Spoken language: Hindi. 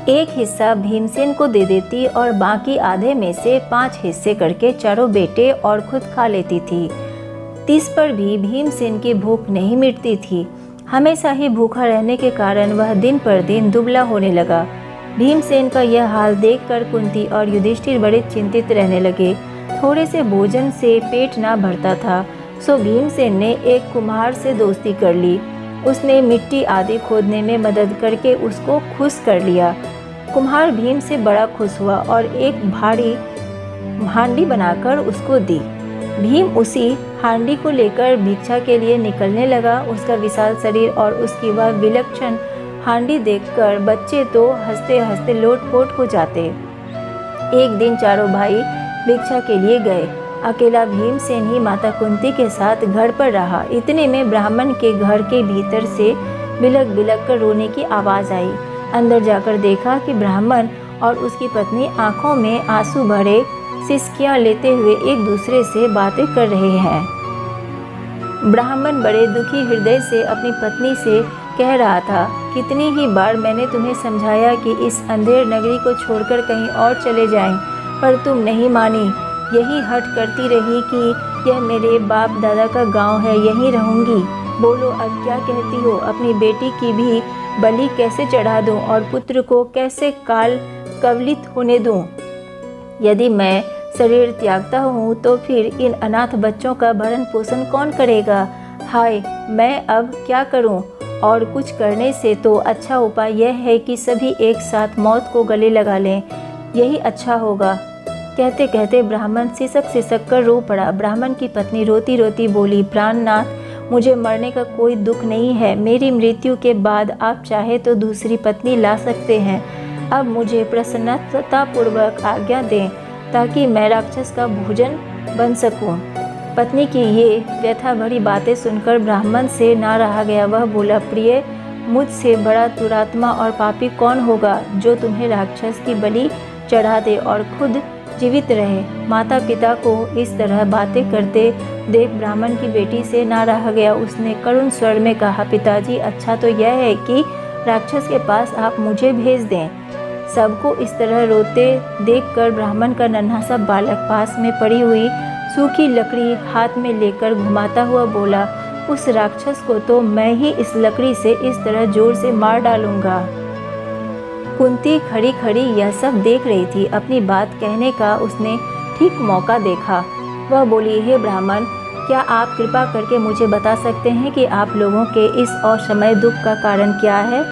एक हिस्सा भीमसेन को दे देती और बाकी आधे में से 5 हिस्से करके चारों बेटे और खुद खा लेती थी। इस पर भी भीमसेन की भूख नहीं मिटती थी। हमेशा ही भूखा रहने के कारण वह दिन पर दिन दुबला होने लगा। भीमसेन का यह हाल देखकर कुंती और युधिष्ठिर बड़े चिंतित रहने लगे। थोड़े से भोजन से पेट ना भरता था, सो भीमसेन ने एक कुम्हार से दोस्ती कर ली। उसने मिट्टी आदि खोदने में मदद करके उसको खुश कर लिया। कुम्हार भीम से बड़ा खुश हुआ और एक भारी हांडी बनाकर उसको दी। भीम उसी हांडी को लेकर भिक्षा के लिए निकलने लगा। उसका विशाल शरीर और उसकी वह विलक्षण हांडी देखकर बच्चे तो हंसते हंसते लोटपोट हो जाते। एक दिन चारों भाई भिक्षा के लिए गए। अकेला भीमसेन ही माता कुंती के साथ घर पर रहा। इतने में ब्राह्मण के घर के भीतर से बिलक बिलक कर रोने की आवाज़ आई। अंदर जाकर देखा कि ब्राह्मण और उसकी पत्नी आंखों में आंसू भरे सिसकियां लेते हुए एक दूसरे से बातें कर रहे हैं। ब्राह्मण बड़े दुखी हृदय से अपनी पत्नी से कह रहा था, कितनी ही बार मैंने तुम्हें समझाया कि इस अंधेर नगरी को छोड़कर कहीं और चले जाएं, पर तुम नहीं मानी। यही हठ करती रही कि यह मेरे बाप दादा का गांव है, यहीं रहूंगी। बोलो अब क्या कहती हो? अपनी बेटी की भी बलि कैसे चढ़ा दूं और पुत्र को कैसे काल कवलित होने दूं? यदि मैं शरीर त्यागता हूँ तो फिर इन अनाथ बच्चों का भरण पोषण कौन करेगा? हाय, मैं अब क्या करूँ? और कुछ करने से तो अच्छा उपाय यह है कि सभी एक साथ मौत को गले लगा लें, यही अच्छा होगा। कहते कहते ब्राह्मण सिसक सिसक कर रो पड़ा। ब्राह्मण की पत्नी रोती रोती बोली, प्राणनाथ, मुझे मरने का कोई दुख नहीं है। मेरी मृत्यु के बाद आप चाहे तो दूसरी पत्नी ला सकते हैं। अब मुझे प्रसन्नतापूर्वक आज्ञा दें ताकि मैं राक्षस का भोजन बन सकूं। पत्नी की ये व्यथा भरी बातें सुनकर ब्राह्मण से ना रहा गया। वह बोला, प्रिय, मुझसे बड़ा दुरात्मा और पापी कौन होगा जो तुम्हें राक्षस की बलि चढ़ा दे और खुद जीवित रहे। माता पिता को इस तरह बातें करते देख ब्राह्मण की बेटी से ना रहा गया। उसने करुण स्वर में कहा, पिताजी, अच्छा तो यह है कि राक्षस के पास आप मुझे भेज दें। सबको इस तरह रोते देखकर ब्राह्मण का नन्हा सा बालक पास में पड़ी हुई सूखी लकड़ी हाथ में लेकर घुमाता हुआ बोला, उस राक्षस को तो मैं ही इस लकड़ी से इस तरह जोर से मार डालूंगा। कुंती खड़ी खड़ी यह सब देख रही थी। अपनी बात कहने का उसने ठीक मौका देखा। वह बोली, हे ब्राह्मण, क्या आप कृपा करके मुझे बता सकते हैं कि आप लोगों के इस असमय दुख का कारण क्या है?